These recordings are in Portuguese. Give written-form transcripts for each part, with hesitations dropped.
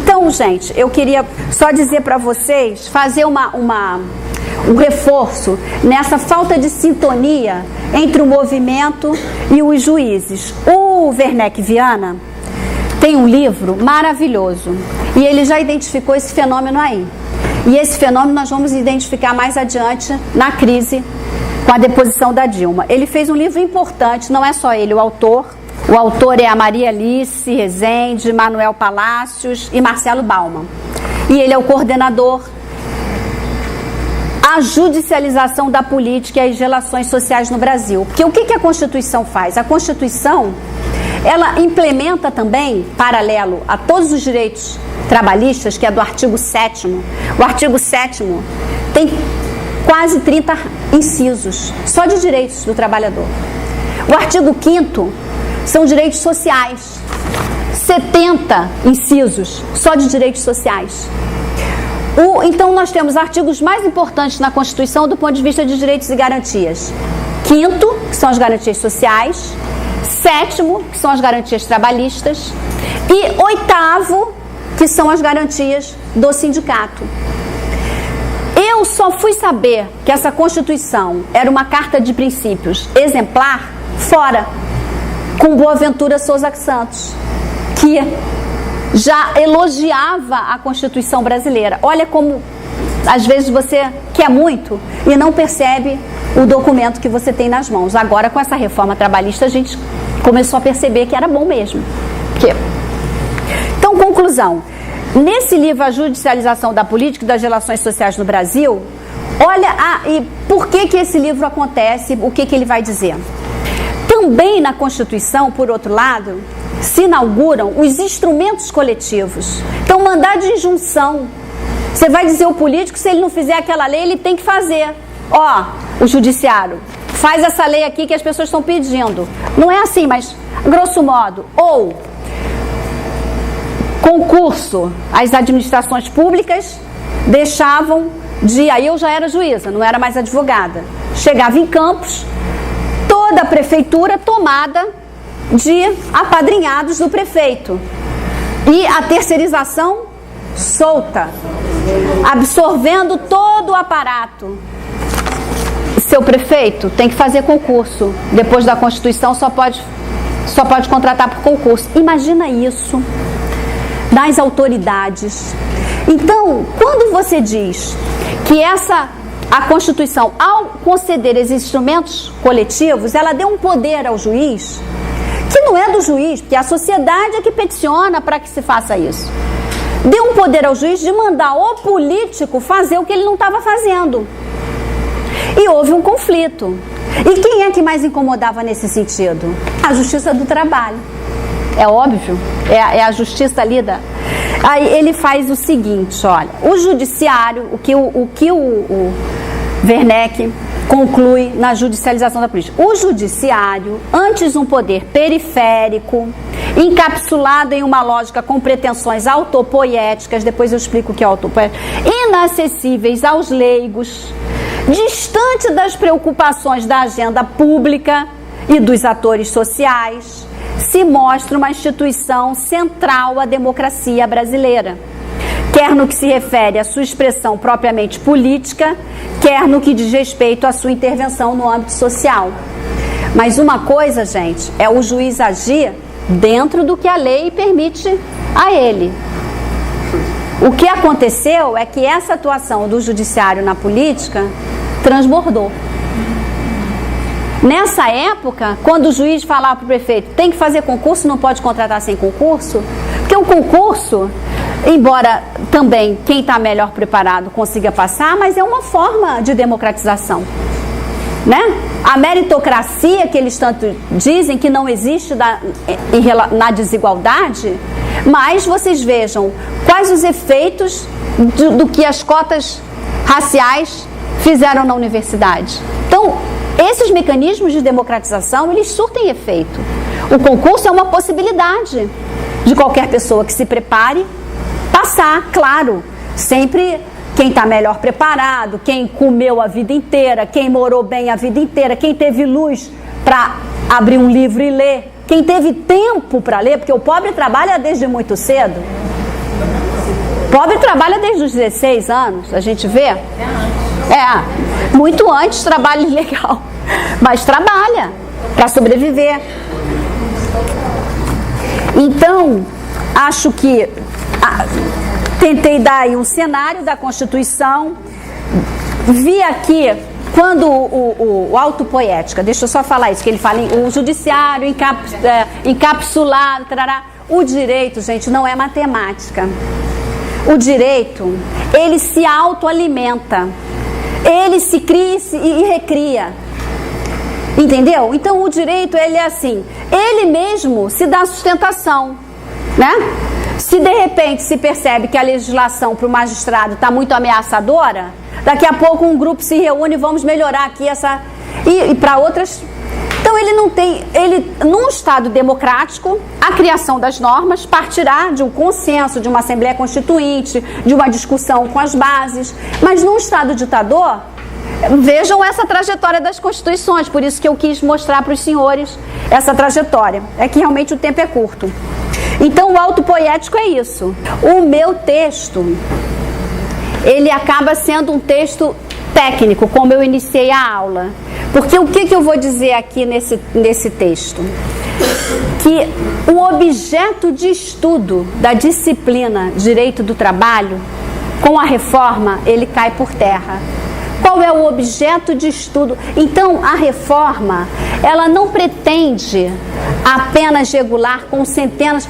Então, gente, eu queria só dizer para vocês, fazer um reforço nessa falta de sintonia entre o movimento e os juízes. O Werneck Viana tem um livro maravilhoso e ele já identificou esse fenômeno aí. E esse fenômeno nós vamos identificar mais adiante na crise com a deposição da Dilma. Ele fez um livro importante, não é só ele o autor. O autor é a Maria Alice Rezende, Manuel Palácios e Marcelo Bauman. E ele é o coordenador a judicialização da política e as relações sociais no Brasil. Porque o que a Constituição faz? A Constituição, ela implementa também, paralelo a todos os direitos trabalhistas, que é do artigo 7º. O artigo 7º tem quase 30 incisos, só de direitos do trabalhador. O artigo 5º são direitos sociais, 70 incisos, só de direitos sociais. Então nós temos artigos mais importantes na Constituição do ponto de vista de direitos e garantias. 5º, que são as garantias sociais. 7º, que são as garantias trabalhistas. E 8º, que são as garantias do sindicato. Eu só fui saber que essa Constituição era uma carta de princípios exemplar fora, com Boaventura Souza Santos, que já elogiava a Constituição brasileira. Olha como, às vezes, você quer muito e não percebe o documento que você tem nas mãos. Agora, com essa reforma trabalhista, a gente começou a perceber que era bom mesmo. Então, conclusão. Nesse livro, A Judicialização da Política e das Relações Sociais no Brasil, olha, e por que esse livro acontece, o que ele vai dizer? Também na Constituição, por outro lado, se inauguram os instrumentos coletivos. Então, mandado de injunção. Você vai dizer ao político, se ele não fizer aquela lei, ele tem que fazer. O judiciário, faz essa lei aqui que as pessoas estão pedindo. Não é assim, mas grosso modo. Ou concurso, as administrações públicas deixavam de... Aí eu já era juíza, não era mais advogada. Chegava em Campos, toda a prefeitura tomada de apadrinhados do prefeito. E a terceirização solta, absorvendo todo o aparato. Seu prefeito tem que fazer concurso. Depois da Constituição só pode contratar por concurso. Imagina isso nas autoridades. Então, quando você diz que a Constituição, ao conceder esses instrumentos coletivos, ela deu um poder ao juiz, que não é do juiz, porque a sociedade é que peticiona para que se faça isso. Deu um poder ao juiz de mandar o político fazer o que ele não estava fazendo. E houve um conflito. E quem é que mais incomodava nesse sentido? A Justiça do Trabalho. É óbvio, é a justiça ali da... Aí ele faz o seguinte, olha, o judiciário, o que o Werneck conclui na judicialização da política. O judiciário, antes um poder periférico, encapsulado em uma lógica com pretensões autopoéticas, depois eu explico o que é autopoética, inacessíveis aos leigos, distante das preocupações da agenda pública e dos atores sociais, se mostra uma instituição central à democracia brasileira, quer no que se refere à sua expressão propriamente política, quer no que diz respeito à sua intervenção no âmbito social. Mas uma coisa, gente, é o juiz agir dentro do que a lei permite a ele. O que aconteceu é que essa atuação do judiciário na política transbordou. Nessa época, quando o juiz falava para o prefeito, tem que fazer concurso, não pode contratar sem concurso, porque o concurso, embora também quem está melhor preparado consiga passar, mas é uma forma de democratização, né? A meritocracia que eles tanto dizem que não existe na desigualdade, mas vocês vejam quais os efeitos do que as cotas raciais fizeram na universidade. Então, esses mecanismos de democratização, eles surtem efeito. O concurso é uma possibilidade de qualquer pessoa que se prepare passar, claro, sempre quem está melhor preparado, quem comeu a vida inteira, quem morou bem a vida inteira, quem teve luz para abrir um livro e ler, quem teve tempo para ler, porque o pobre trabalha desde muito cedo. Pobre trabalha desde os 16 anos, a gente vê. Muito antes trabalha ilegal, mas trabalha para sobreviver. Então, acho que tentei dar aí um cenário da Constituição. Vi aqui, quando o autopoética, deixa eu só falar isso, que ele fala o judiciário encapsulado, tarará. O direito, gente, não é matemática. O direito, ele se autoalimenta. Ele se cria e recria. Entendeu? Então o direito, ele é assim, ele mesmo se dá sustentação, né? Se de repente se percebe que a legislação para o magistrado está muito ameaçadora, daqui a pouco um grupo se reúne e vamos melhorar aqui essa... E para outras... Então ele não tem... Num Estado democrático, a criação das normas partirá de um consenso, de uma Assembleia Constituinte, de uma discussão com as bases. Mas num Estado ditador, vejam essa trajetória das Constituições, por isso que eu quis mostrar para os senhores essa trajetória. É que realmente o tempo é curto. Então o autopoético é isso. O meu texto, ele acaba sendo um texto técnico, como eu iniciei a aula. Porque o que eu vou dizer aqui nesse texto? Que o objeto de estudo da disciplina Direito do Trabalho, com a reforma, ele cai por terra. Qual é o objeto de estudo? Então, a reforma, ela não pretende apenas regular com centenas...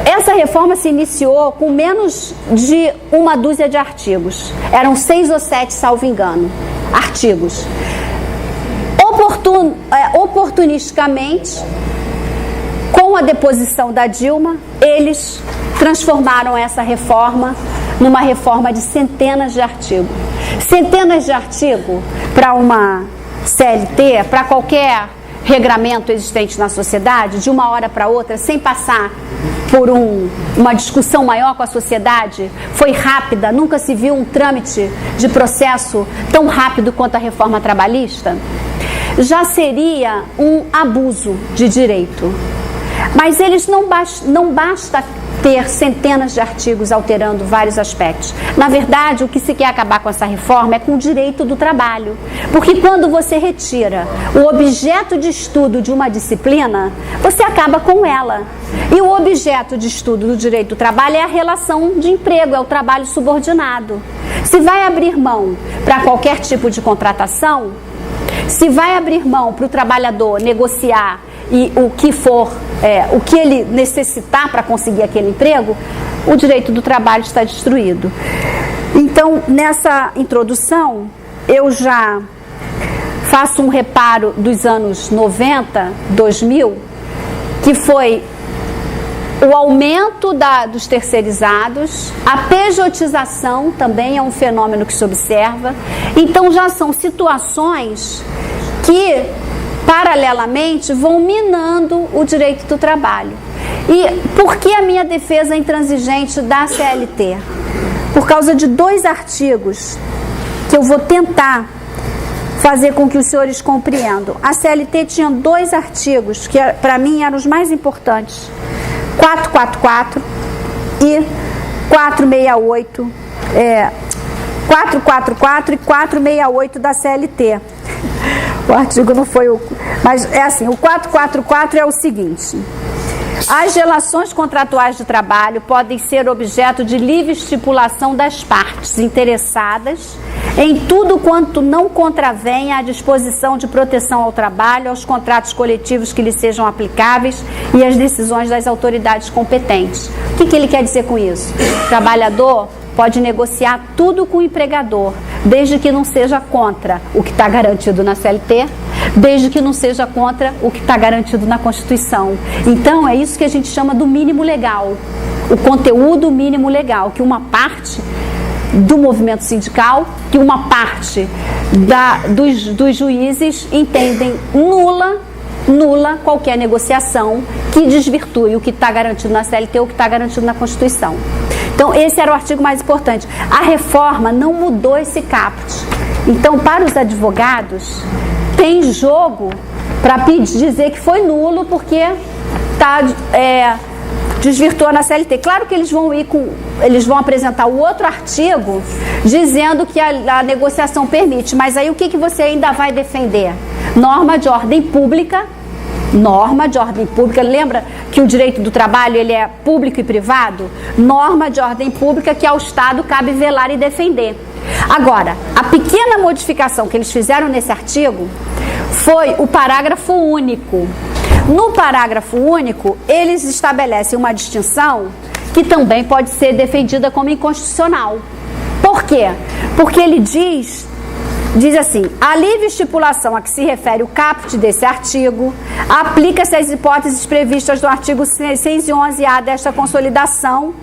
Essa reforma se iniciou com menos de uma dúzia de artigos. Eram 6 ou 7, salvo engano, artigos. Oportunisticamente, com a deposição da Dilma, eles transformaram essa reforma numa reforma de centenas de artigos. Centenas de artigos para uma CLT, para qualquer regramento existente na sociedade, de uma hora para outra, sem passar por uma discussão maior com a sociedade, foi rápida, nunca se viu um trâmite de processo tão rápido quanto a reforma trabalhista, já seria um abuso de direito. Mas eles não basta ter centenas de artigos alterando vários aspectos. Na verdade, o que se quer acabar com essa reforma é com o direito do trabalho. Porque quando você retira o objeto de estudo de uma disciplina, você acaba com ela. E o objeto de estudo do direito do trabalho é a relação de emprego, é o trabalho subordinado. Se vai abrir mão para qualquer tipo de contratação, se vai abrir mão para o trabalhador negociar e o que for, o que ele necessitar para conseguir aquele emprego, o direito do trabalho está destruído. Então, nessa introdução, eu já faço um reparo dos anos 90, 2000, que foi o aumento dos terceirizados, a pejotização também é um fenômeno que se observa. Então já são situações que paralelamente vão minando o direito do trabalho. E por que a minha defesa intransigente da CLT? Por causa de 2 artigos que eu vou tentar fazer com que os senhores compreendam. A CLT tinha 2 artigos que para mim eram os mais importantes: 444 e 468, 444 e 468 da CLT. O artigo não foi o... Mas é assim, o 444 é o seguinte: as relações contratuais de trabalho podem ser objeto de livre estipulação das partes interessadas em tudo quanto não contravenha à disposição de proteção ao trabalho, aos contratos coletivos que lhe sejam aplicáveis e às decisões das autoridades competentes. O que ele quer dizer com isso? O trabalhador pode negociar tudo com o empregador, desde que não seja contra o que está garantido na CLT, desde que não seja contra o que está garantido na Constituição. Então, é isso que a gente chama do mínimo legal, o conteúdo mínimo legal, que uma parte do movimento sindical, que uma parte dos juízes entendem nula qualquer negociação que desvirtue o que está garantido na CLT ou o que está garantido na Constituição. Então, esse era o artigo mais importante. A reforma não mudou esse caput. Então, para os advogados, tem jogo para dizer que foi nulo porque está desvirtua na CLT. Claro que eles vão apresentar o outro artigo dizendo que a negociação permite, mas aí o que você ainda vai defender? Norma de ordem pública. Norma de ordem pública, lembra que o direito do trabalho ele é público e privado? Norma de ordem pública que ao Estado cabe velar e defender. Agora, a pequena modificação que eles fizeram nesse artigo foi o parágrafo único. No parágrafo único, eles estabelecem uma distinção que também pode ser defendida como inconstitucional. Por quê? Porque ele diz assim, a livre estipulação a que se refere o caput desse artigo aplica-se às hipóteses previstas no artigo 611-A desta consolidação,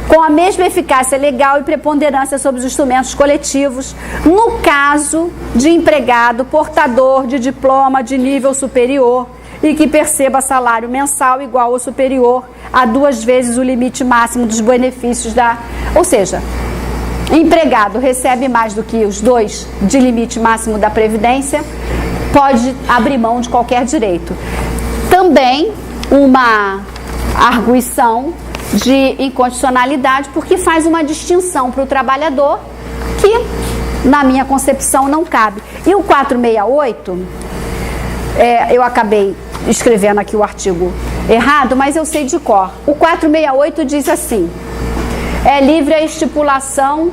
com a mesma eficácia legal e preponderância sobre os instrumentos coletivos, no caso de empregado portador de diploma de nível superior e que perceba salário mensal igual ou superior a 2 vezes o limite máximo dos benefícios Ou seja, empregado recebe mais do que os 2 de limite máximo da Previdência, pode abrir mão de qualquer direito. Também uma arguição de inconstitucionalidade, porque faz uma distinção para o trabalhador que, na minha concepção, não cabe. E o 468, eu acabei escrevendo aqui o artigo errado, mas eu sei de cor. O 468 diz assim: é livre a estipulação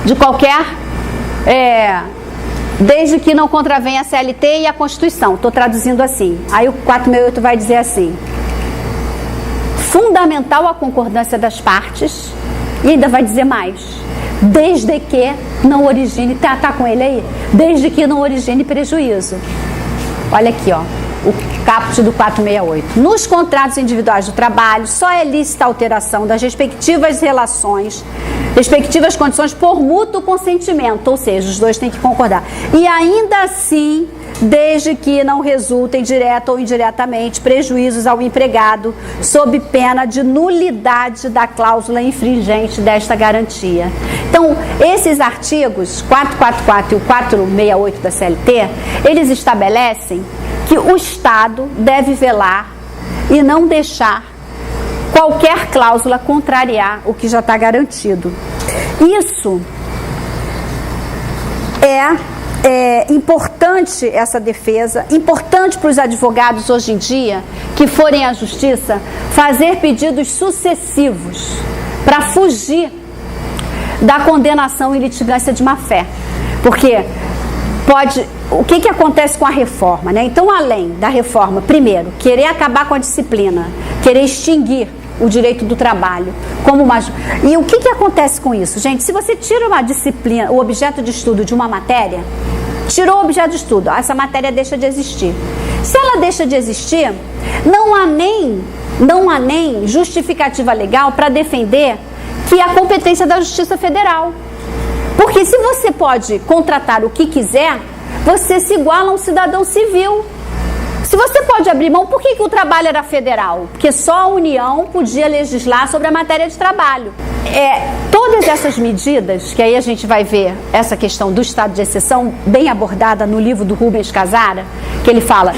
de qualquer, desde que não contravenha a CLT e a Constituição. Estou traduzindo assim. Aí o 468 vai dizer assim: fundamental a concordância das partes, e ainda vai dizer mais, desde que não origine, tá com ele aí? Desde que não origine prejuízo. Olha aqui, ó, o caput do 468. Nos contratos individuais do trabalho, só é lícita a alteração das respectivas relações, respectivas condições por mútuo consentimento, ou seja, os dois têm que concordar. E ainda assim, desde que não resultem direta ou indiretamente prejuízos ao empregado, sob pena de nulidade da cláusula infringente desta garantia. Então, esses artigos 444 e o 468 da CLT, eles estabelecem que o Estado deve velar e não deixar qualquer cláusula contrariar o que já está garantido. Isso é importante, essa defesa, importante para os advogados hoje em dia que forem à justiça fazer pedidos sucessivos para fugir da condenação em litigância de má-fé. Porque o que acontece com a reforma, né? Então, além da reforma, primeiro, querer acabar com a disciplina, querer extinguir o direito do trabalho como uma... E o que acontece com isso, gente? Se você tira uma disciplina, o objeto de estudo de uma matéria, tirou o objeto de estudo, essa matéria deixa de existir. Se ela deixa de existir, não há nem justificativa legal para defender que é a competência da Justiça Federal. Porque se você pode contratar o que quiser, você se iguala a um cidadão civil. Se você pode abrir mão, por que o trabalho era federal? Porque só a União podia legislar sobre a matéria de trabalho. Todas essas medidas, que aí a gente vai ver essa questão do estado de exceção bem abordada no livro do Rubens Casara, que ele fala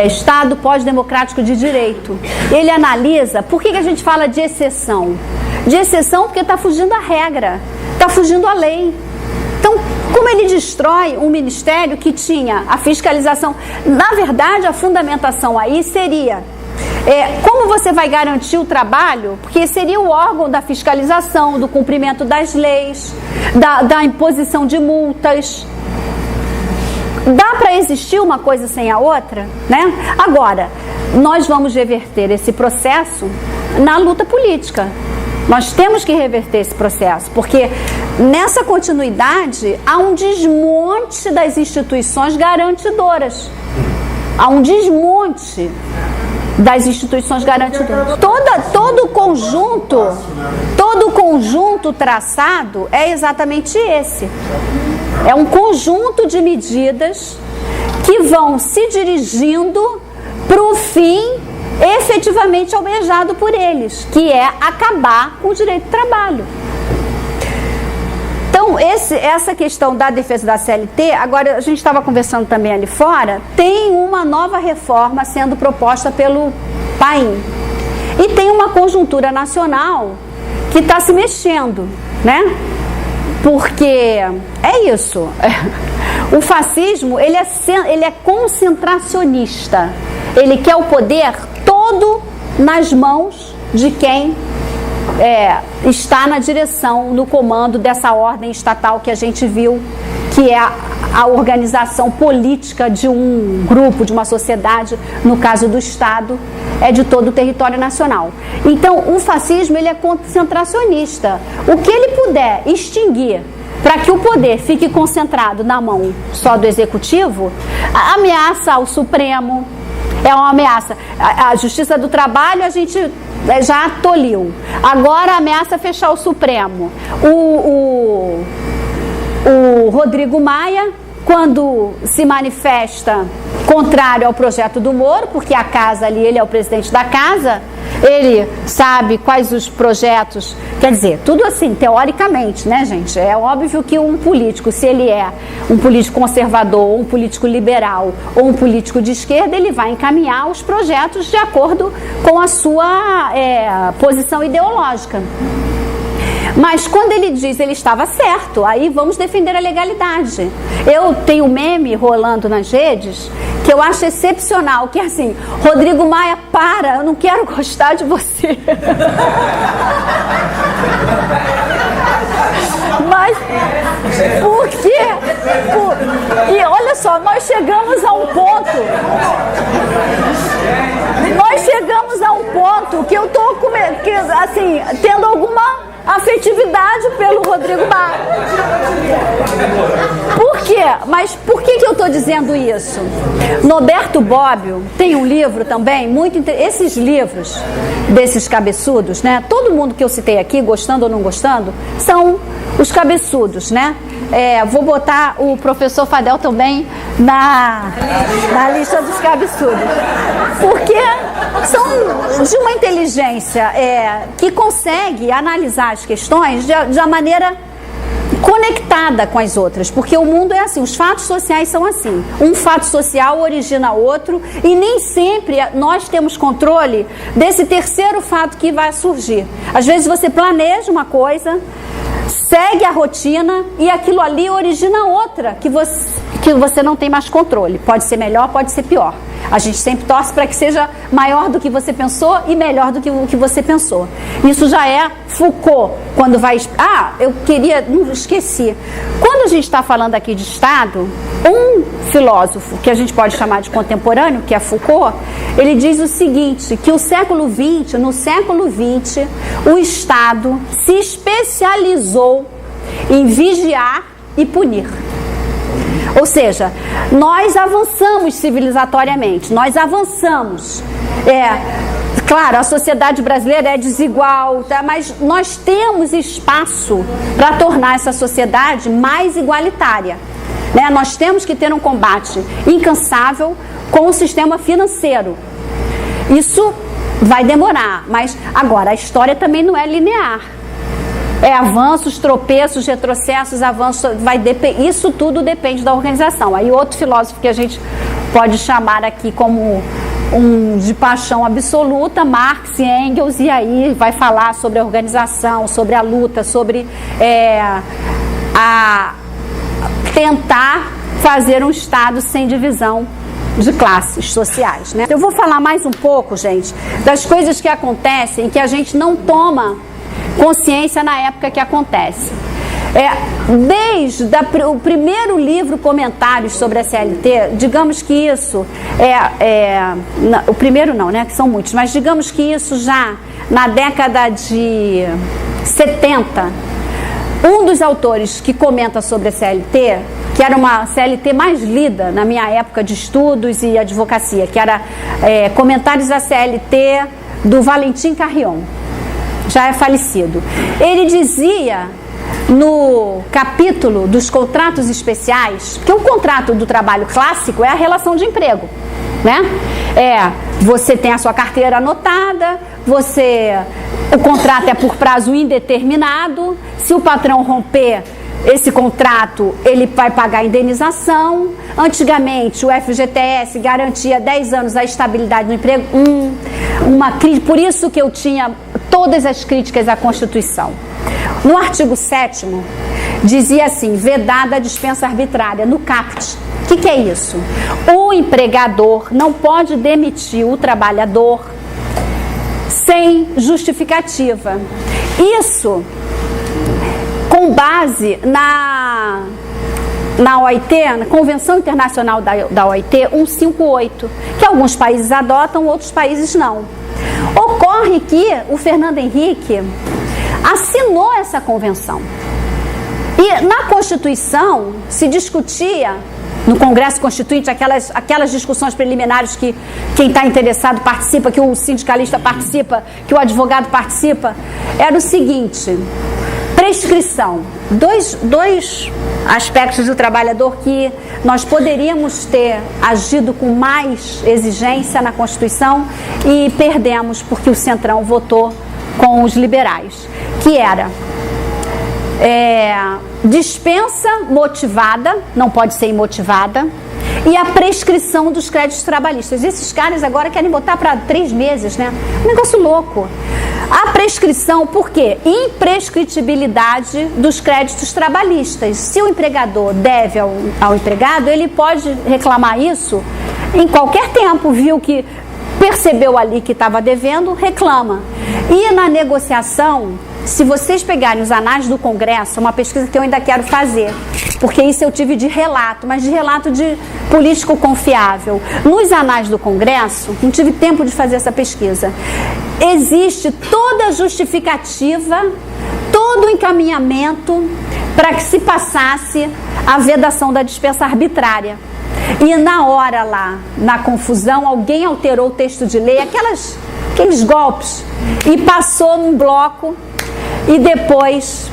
Estado pós-democrático de direito. Ele analisa por que a gente fala de exceção. De exceção porque está fugindo à regra, está fugindo à lei. Então, como ele destrói um ministério que tinha a fiscalização, na verdade a fundamentação aí seria como você vai garantir o trabalho, porque seria o órgão da fiscalização, do cumprimento das leis, da imposição de multas. Dá para existir uma coisa sem a outra, né? Agora, nós vamos reverter esse processo na luta política. Nós temos que reverter esse processo, porque nessa continuidade há um desmonte das instituições garantidoras. Há um desmonte das instituições garantidoras. Todo o conjunto traçado é exatamente esse. É um conjunto de medidas que vão se dirigindo para o fim efetivamente almejado por eles, que é acabar com o direito do trabalho. Então, essa questão da defesa da CLT, agora a gente estava conversando também ali fora, tem uma nova reforma sendo proposta pelo PAIN. E tem uma conjuntura nacional que está se mexendo, né? Porque é isso. O fascismo, ele é concentracionista. Ele quer o poder todo nas mãos de quem está na direção, no comando dessa ordem estatal que a gente viu, que é a organização política de um grupo, de uma sociedade, no caso do Estado, é de todo o território nacional. Então, o fascismo, ele é concentracionista. O que ele puder extinguir para que o poder fique concentrado na mão só do executivo, ameaça ao Supremo, é uma ameaça. A Justiça do Trabalho a gente já toliu. Agora ameaça fechar o Supremo. O Rodrigo Maia, quando se manifesta contrário ao projeto do Moro, porque a casa ali, ele é o presidente da casa, ele sabe quais os projetos, quer dizer, tudo assim, teoricamente, né, gente? É óbvio que um político, se ele é um político conservador, ou um político liberal, ou um político de esquerda, ele vai encaminhar os projetos de acordo com a sua posição ideológica. Mas quando ele diz ele estava certo, aí vamos defender a legalidade. Eu tenho um meme rolando nas redes que eu acho excepcional, que é assim: Rodrigo Maia, para, eu não quero gostar de você. Mas por quê? E olha só, nós chegamos a um ponto. Que eu estou assim, tendo alguma afetividade pelo Rodrigo Maia. Por quê? Mas por que eu estou dizendo isso? Norberto Bobbio tem um livro também muito interessante. Esses livros desses cabeçudos, né? Todo mundo que eu citei aqui, gostando ou não gostando, são os cabeçudos, né? Vou botar o professor Fadel também na lista dos cabeçudos, porque são de uma inteligência que consegue analisar as questões de uma maneira conectada com as outras, porque o mundo é assim, os fatos sociais são assim, um fato social origina outro e nem sempre nós temos controle desse terceiro fato que vai surgir. Às vezes você planeja uma coisa, segue a rotina e aquilo ali origina outra que você não tem mais controle. Pode ser melhor, pode ser pior. A gente sempre torce para que seja maior do que você pensou e melhor do que o que você pensou. Isso já é Foucault, quando vai... não esqueci. Quando a gente está falando aqui de Estado, um filósofo que a gente pode chamar de contemporâneo, que é Foucault, ele diz o seguinte, que no século XX, o Estado se especializou em vigiar e punir. Ou seja, nós avançamos civilizatoriamente, nós avançamos. Claro, a sociedade brasileira é desigual, tá? Mas nós temos espaço para tornar essa sociedade mais igualitária, né? Nós temos que ter um combate incansável com o sistema financeiro. Isso vai demorar, mas agora a história também não é linear. Avanços, tropeços, retrocessos, avanços, isso tudo depende da organização. Aí outro filósofo que a gente pode chamar aqui como um de paixão absoluta, Marx e Engels, e aí vai falar sobre a organização, sobre a luta, sobre tentar fazer um Estado sem divisão de classes sociais, né? Eu vou falar mais um pouco, gente, das coisas que acontecem que a gente não toma consciência na época que acontece. Desde o primeiro livro Comentários sobre a CLT, digamos que isso o primeiro não, né, que são muitos, mas digamos que isso já na década de 70, um dos autores que comenta sobre a CLT, que era uma CLT mais lida na minha época de estudos e advocacia, que era Comentários da CLT do Valentim Carrion, já é falecido. Ele dizia no capítulo dos contratos especiais, que o contrato do trabalho clássico é a relação de emprego, né? Você tem a sua carteira anotada, o contrato é por prazo indeterminado, se o patrão romper, esse contrato, ele vai pagar a indenização. Antigamente, o FGTS garantia 10 anos a estabilidade no emprego. Por isso que eu tinha todas as críticas à Constituição. No artigo 7º, dizia assim, vedada a dispensa arbitrária, no caput. O que é isso? O empregador não pode demitir o trabalhador sem justificativa. Isso com base na OIT, na Convenção Internacional da OIT 158, que alguns países adotam, outros países não. Ocorre que o Fernando Henrique assinou essa convenção. E na Constituição se discutia, no Congresso Constituinte, aquelas discussões preliminares que quem está interessado participa, que o sindicalista participa, que o advogado participa, era o seguinte: prescrição. Dois aspectos do trabalhador que nós poderíamos ter agido com mais exigência na Constituição e perdemos porque o Centrão votou com os liberais, que era dispensa motivada, não pode ser imotivada, e a prescrição dos créditos trabalhistas. Esses caras agora querem botar para 3 meses, né? Um negócio louco. A prescrição, por quê? Imprescritibilidade dos créditos trabalhistas. Se o empregador deve ao empregado, ele pode reclamar isso em qualquer tempo, viu que percebeu ali que estava devendo, reclama. E na negociação, se vocês pegarem os anais do Congresso, é uma pesquisa que eu ainda quero fazer, porque isso eu tive de relato, mas de relato de político confiável. Nos anais do Congresso, não tive tempo de fazer essa pesquisa, existe toda a justificativa, todo o encaminhamento para que se passasse a vedação da dispensa arbitrária. E na hora lá, na confusão, alguém alterou o texto de lei, aqueles golpes, e passou num bloco, e depois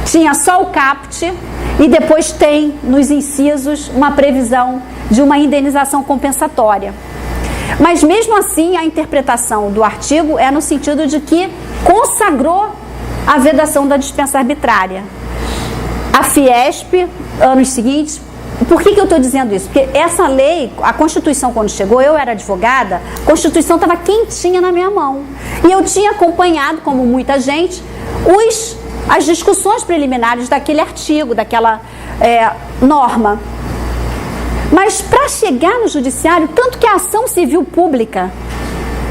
tinha só o caput, e depois tem nos incisos uma previsão de uma indenização compensatória. Mas mesmo assim a interpretação do artigo é no sentido de que consagrou a vedação da dispensa arbitrária. A Fiesp, anos seguintes. Por que eu estou dizendo isso? Porque essa lei, a Constituição, quando chegou, eu era advogada, a Constituição estava quentinha na minha mão. E eu tinha acompanhado, como muita gente, as discussões preliminares daquele artigo, daquela norma. Mas para chegar no judiciário, tanto que a ação civil pública,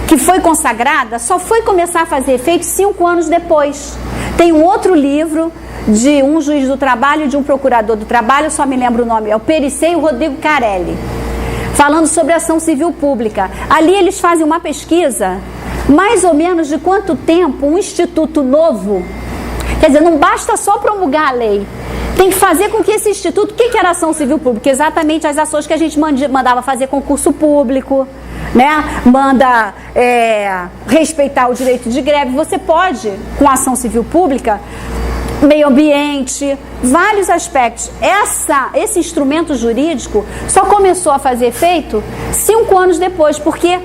que foi consagrada, só foi começar a fazer efeito 5 anos depois. Tem um outro livro de um juiz do trabalho e de um procurador do trabalho, só me lembro o nome, é o Perissé e o Rodrigo Carelli, falando sobre ação civil pública. Ali eles fazem uma pesquisa, mais ou menos de quanto tempo um instituto novo, quer dizer, não basta só promulgar a lei, tem que fazer com que esse instituto, o que era ação civil pública? Exatamente as ações que a gente mandava fazer concurso público, né? Manda respeitar o direito de greve. Você pode, com ação civil pública, meio ambiente, vários aspectos. Esse instrumento jurídico só começou a fazer efeito 5 anos depois, porque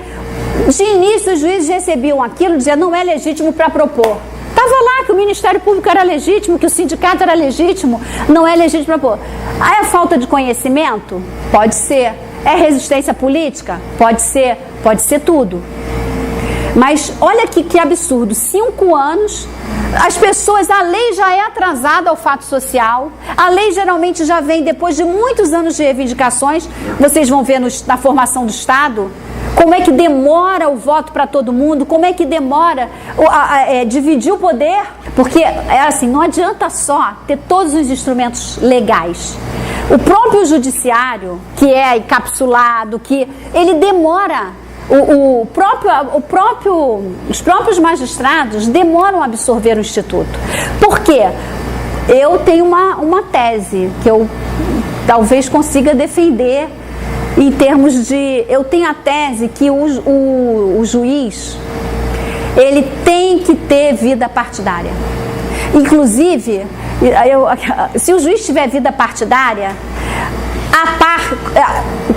de início os juízes recebiam aquilo, dizendo não é legítimo para propor. Estava lá que o Ministério Público era legítimo, que o sindicato era legítimo, não é legítimo para propor. É falta de conhecimento? Pode ser. É resistência política? Pode ser tudo. Mas olha que absurdo, 5 anos, as pessoas, a lei já é atrasada ao fato social, a lei geralmente já vem depois de muitos anos de reivindicações, vocês vão ver na formação do Estado, como é que demora o voto para todo mundo, como é que demora dividir o poder, porque assim, não adianta só ter todos os instrumentos legais. O próprio judiciário, que é encapsulado, que ele demora, os próprios magistrados demoram a absorver o Instituto. Por quê? Eu tenho uma tese que eu talvez consiga defender em termos de... Eu tenho a tese que o juiz, ele tem que ter vida partidária. Inclusive, se o juiz tiver vida partidária,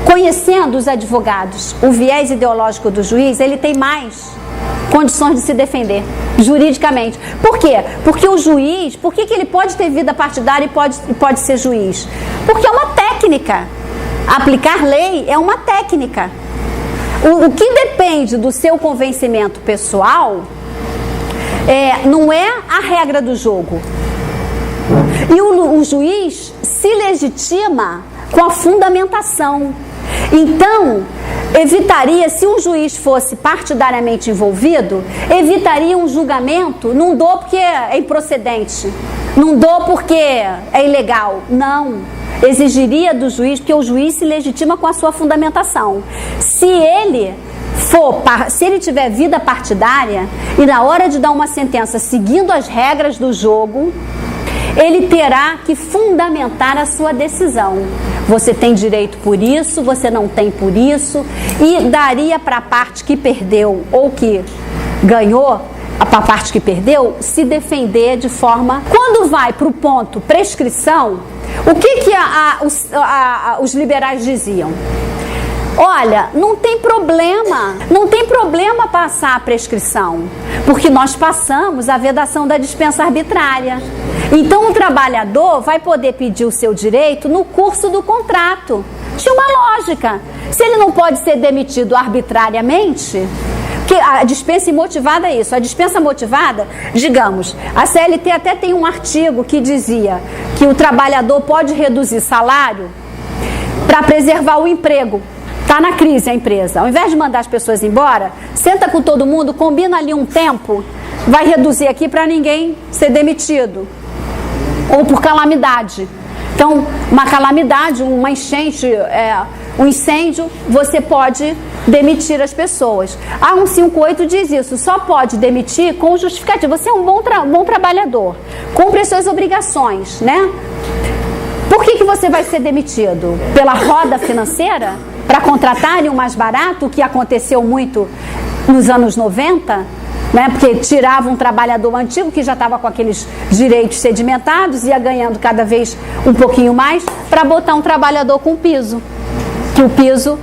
conhecendo os advogados, o viés ideológico do juiz, ele tem mais condições de se defender juridicamente. Por quê? Porque o juiz, por que ele pode ter vida partidária e pode ser juiz? Porque é uma técnica. Aplicar lei é uma técnica. O que depende do seu convencimento pessoal não é a regra do jogo. E o juiz se legitima com a fundamentação. Então, evitaria, se um juiz fosse partidariamente envolvido, evitaria um julgamento, não dou porque é improcedente, não dou porque é ilegal. Não. Exigiria do juiz, porque o juiz se legitima com a sua fundamentação. Se ele tiver vida partidária e na hora de dar uma sentença seguindo as regras do jogo, ele terá que fundamentar a sua decisão. Você tem direito por isso, você não tem por isso, e daria para a parte que perdeu ou que ganhou, para a parte que perdeu, se defender de forma... Quando vai para o ponto prescrição, o que os liberais diziam? Olha, não tem problema passar a prescrição, porque nós passamos a vedação da dispensa arbitrária. Então o trabalhador vai poder pedir o seu direito no curso do contrato. Tinha uma lógica. Se ele não pode ser demitido arbitrariamente, porque a dispensa imotivada é isso. A dispensa motivada, digamos, a CLT até tem um artigo que dizia que o trabalhador pode reduzir salário para preservar o emprego. Está na crise a empresa. Ao invés de mandar as pessoas embora, senta com todo mundo, combina ali um tempo, vai reduzir aqui para ninguém ser demitido. Ou por calamidade. Então, uma calamidade, uma enchente, um incêndio, você pode demitir as pessoas. A 158 diz isso, só pode demitir com justificativo. Você é um bom trabalhador, cumpre as suas obrigações, né? Por que você vai ser demitido? Pela roda financeira? Para contratarem o mais barato, o que aconteceu muito nos anos 90, né? Porque tirava um trabalhador antigo que já estava com aqueles direitos sedimentados, ia ganhando cada vez um pouquinho mais, para botar um trabalhador com piso. Que o piso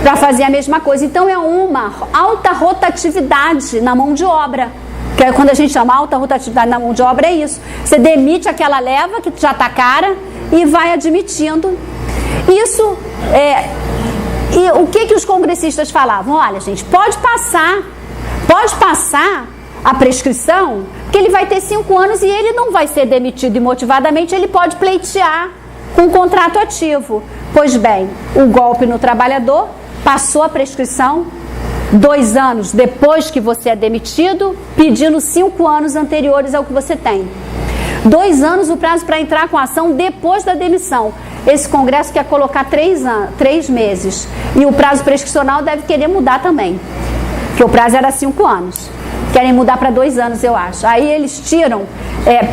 para fazer a mesma coisa. Então é uma alta rotatividade na mão de obra. Que quando a gente chama alta rotatividade na mão de obra, é isso. Você demite aquela leva que já está cara e vai admitindo. Isso e o que os congressistas falavam? Olha, gente, pode passar a prescrição, porque ele vai ter 5 anos e ele não vai ser demitido imotivadamente, ele pode pleitear com um contrato ativo. Pois bem, o golpe no trabalhador, passou a prescrição 2 anos depois que você é demitido, pedindo 5 anos anteriores ao que você tem. 2 anos o prazo para entrar com a ação depois da demissão. Esse Congresso quer colocar 3 meses. E o prazo prescricional deve querer mudar também. Porque o prazo era 5 anos. Querem mudar para 2 anos, eu acho. Aí eles tiram,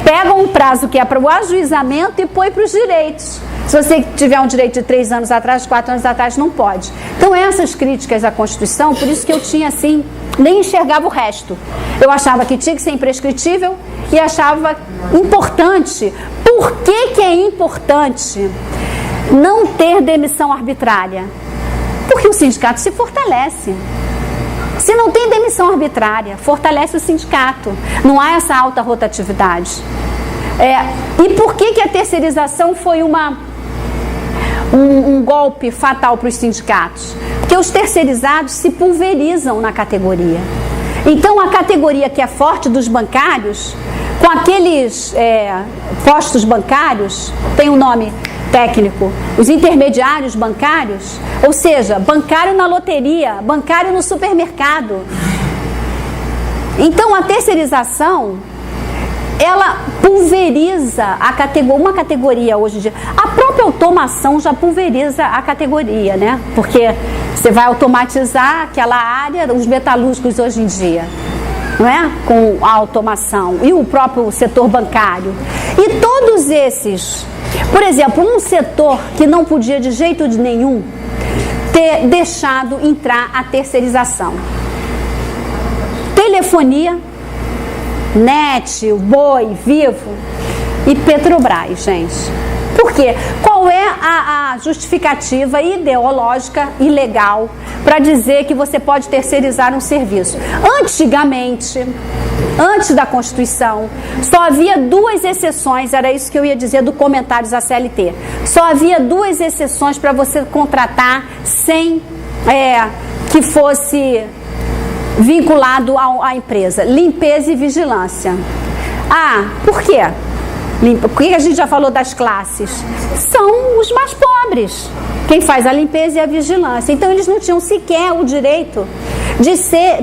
pegam um prazo que é para o ajuizamento e põe para os direitos. Se você tiver um direito de 3 anos atrás, 4 anos atrás, não pode. Então essas críticas à Constituição, por isso que eu tinha assim, nem enxergava o resto. Eu achava que tinha que ser imprescritível e achava importante. Por que é importante não ter demissão arbitrária? Porque o sindicato se fortalece. Se não tem demissão arbitrária, fortalece o sindicato. Não há essa alta rotatividade. E por que a terceirização foi um golpe fatal para os sindicatos? Porque os terceirizados se pulverizam na categoria. Então a categoria que é forte dos bancários, com aqueles postos bancários, tem um nome técnico, os intermediários bancários, ou seja, bancário na loteria, bancário no supermercado. Então a terceirização, ela pulveriza uma categoria hoje em dia. A própria automação já pulveriza a categoria, né? Porque você vai automatizar aquela área, os metalúrgicos hoje em dia, não é? Com a automação e o próprio setor bancário. E todos esses, por exemplo, um setor que não podia de jeito nenhum ter deixado entrar a terceirização. Telefonia, NET, o Boi, Vivo e Petrobras, gente. Por quê? Qual Qual é a justificativa ideológica e legal para dizer que você pode terceirizar um serviço? Antigamente, antes da Constituição, só havia 2 exceções, era isso que eu ia dizer do comentários à CLT. Só havia 2 exceções para você contratar sem que fosse vinculado à empresa: limpeza e vigilância. Por quê? Por que a gente já falou das classes? São os mais pobres. Quem faz a limpeza e a vigilância. Então eles não tinham sequer o direito de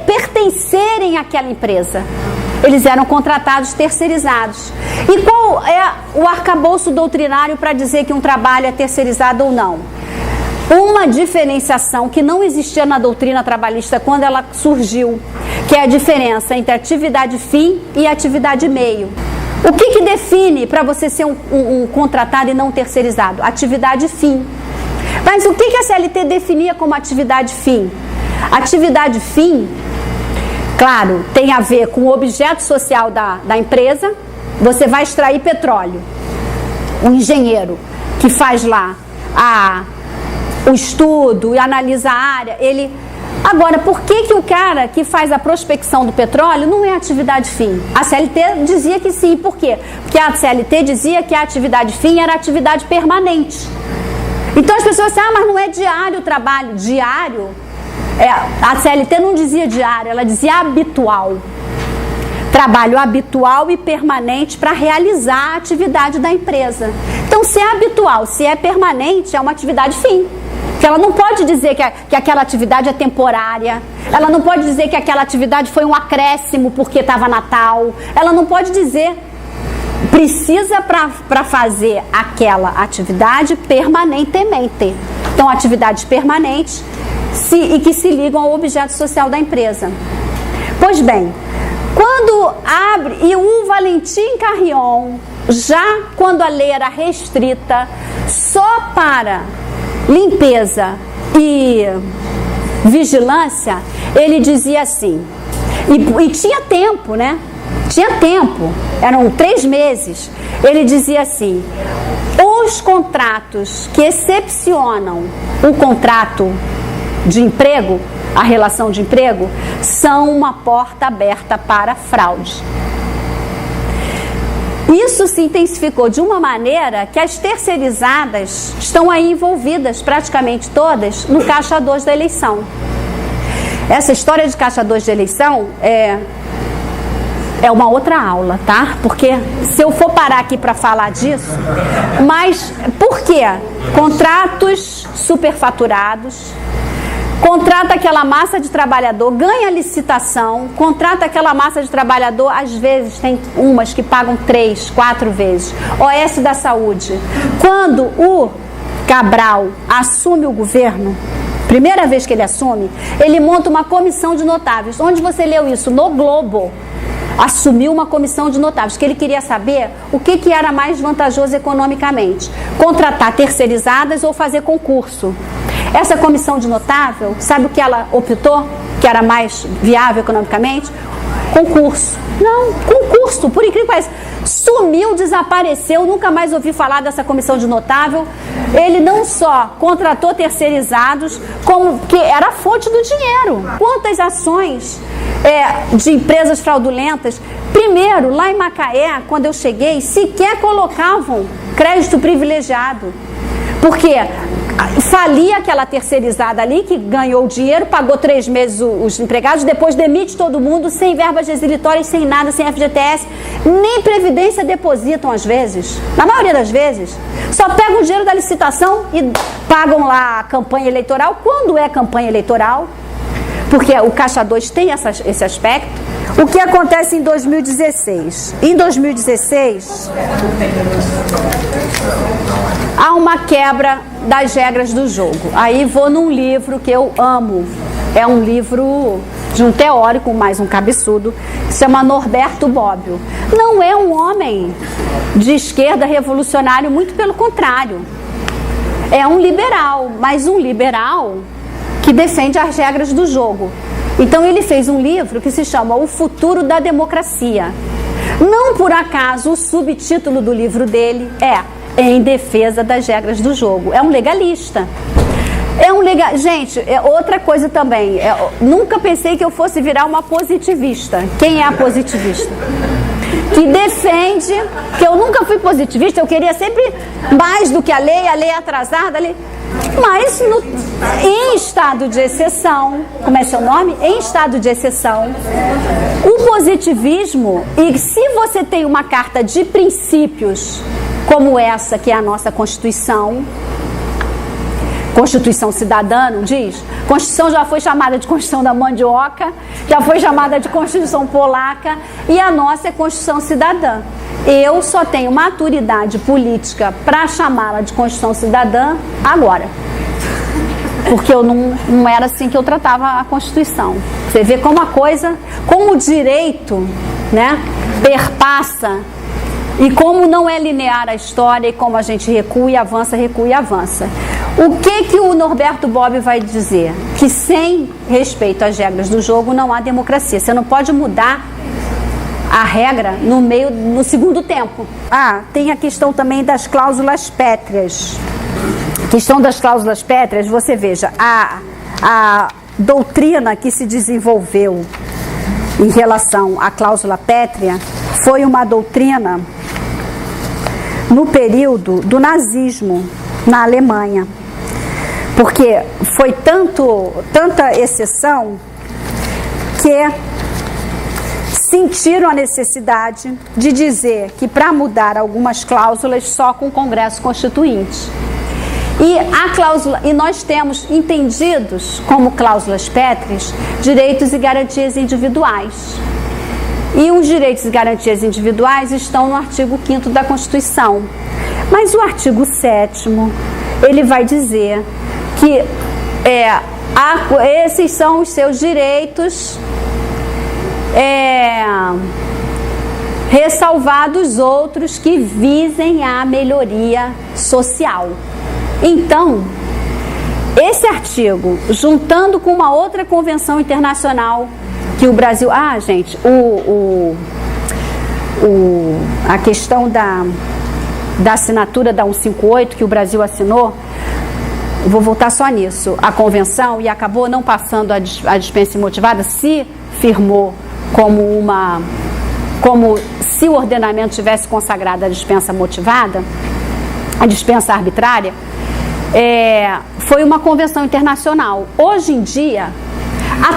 pertencerem àquela empresa. Eles eram contratados terceirizados. E qual é o arcabouço doutrinário para dizer que um trabalho é terceirizado ou não? Uma diferenciação que não existia na doutrina trabalhista quando ela surgiu, que é a diferença entre atividade fim e atividade meio. O que define para você ser um contratado e não terceirizado? Atividade fim. Mas o que a CLT definia como atividade fim? Atividade fim, claro, tem a ver com o objeto social da empresa. Você vai extrair petróleo. O engenheiro que faz lá o estudo e analisa a área, ele... Agora, por que o cara que faz a prospecção do petróleo não é atividade fim? A CLT dizia que sim. Por quê? Porque a CLT dizia que a atividade fim era atividade permanente. Então as pessoas dizem, mas não é diário o trabalho. Diário, a CLT não dizia diário, ela dizia habitual. Trabalho habitual e permanente para realizar a atividade da empresa. Então, se é habitual, se é permanente, é uma atividade fim. Que ela não pode dizer que aquela atividade é temporária. Ela não pode dizer que aquela atividade foi um acréscimo porque estava Natal. Ela não pode dizer. Precisa para fazer aquela atividade permanentemente. Então, atividades permanentes e que se ligam ao objeto social da empresa. Pois bem, quando abre... E o Valentim Carrion, já quando a lei era restrita só para... limpeza e vigilância, ele dizia assim, e tinha tempo, né? Tinha tempo, eram 3 meses. Ele dizia assim: os contratos que excepcionam o contrato de emprego, a relação de emprego, são uma porta aberta para fraude. Isso se intensificou de uma maneira que as terceirizadas estão aí envolvidas, praticamente todas, no caixa 2 da eleição. Essa história de caixa 2 de eleição é uma outra aula, tá? Porque se eu for parar aqui para falar disso, mas por quê? Contratos superfaturados, contrata aquela massa de trabalhador, ganha licitação, contrata aquela massa de trabalhador, às vezes tem umas que pagam 3, 4 vezes. OS da Saúde. Quando o Cabral assume o governo, primeira vez que ele assume, ele monta uma comissão de notáveis. Onde você leu isso? No Globo. Assumiu uma comissão de notáveis, que ele queria saber o que era mais vantajoso economicamente. Contratar terceirizadas ou fazer concurso. Essa comissão de notável, sabe o que ela optou? Que era mais viável economicamente? Concurso. Não, concurso, por incrível que pareça. Sumiu, desapareceu, nunca mais ouvi falar dessa comissão de notável. Ele não só contratou terceirizados, como que era a fonte do dinheiro. Quantas ações de empresas fraudulentas? Primeiro, lá em Macaé, quando eu cheguei, sequer colocavam crédito privilegiado. Porque falia aquela terceirizada ali que ganhou o dinheiro, pagou 3 meses os empregados, depois demite todo mundo sem verbas resilitórias, sem nada, sem FGTS, nem previdência depositam às vezes, na maioria das vezes. Só pegam o dinheiro da licitação e pagam lá a campanha eleitoral, quando é campanha eleitoral, porque o Caixa 2 tem esse aspecto. O que acontece em 2016? Em 2016, há uma quebra das regras do jogo. Aí vou num livro que eu amo. É um livro de um teórico, mais um cabeçudo, que se chama Norberto Bobbio. Não é um homem de esquerda revolucionário, muito pelo contrário. É um liberal, mas um liberal que defende as regras do jogo. Então ele fez um livro que se chama O Futuro da Democracia. Não por acaso o subtítulo do livro dele é em defesa das regras do jogo. É um legalista. Gente, outra coisa também. Nunca pensei que eu fosse virar uma positivista. Quem é a positivista? Que defende, que eu nunca fui positivista, eu queria sempre mais do que a lei atrasada, mas em estado de exceção, como é seu nome? Em estado de exceção, o positivismo, e se você tem uma carta de princípios, como essa que é a nossa Constituição cidadã, não diz? Constituição já foi chamada de Constituição da Mandioca, já foi chamada de Constituição Polaca, e a nossa é Constituição Cidadã. Eu só tenho maturidade política para chamá-la de Constituição Cidadã agora. Porque eu não era assim que eu tratava a Constituição. Você vê como a coisa, como o direito, né, perpassa, e como não é linear a história, e como a gente recua e avança, recua e avança. O que o Norberto Bobbio vai dizer? Que sem respeito às regras do jogo não há democracia. Você não pode mudar a regra no segundo tempo. Tem a questão também das cláusulas pétreas. A questão das cláusulas pétreas, você veja, a doutrina que se desenvolveu em relação à cláusula pétrea foi uma doutrina no período do nazismo na Alemanha. Porque foi tanta exceção que sentiram a necessidade de dizer que para mudar algumas cláusulas só com o Congresso Constituinte. E nós temos entendidos como cláusulas pétreas direitos e garantias individuais. E os direitos e garantias individuais estão no artigo 5º da Constituição. Mas o artigo 7º, ele vai dizer que esses são os seus direitos, ressalvados outros que visem a melhoria social. Então, esse artigo, juntando com uma outra convenção internacional que o Brasil... gente, a questão da assinatura da 158 que o Brasil assinou, vou voltar só nisso. A convenção, e acabou não passando a dispensa imotivada, se firmou como se o ordenamento tivesse consagrado a dispensa motivada, a dispensa arbitrária, foi uma convenção internacional. Hoje em dia, a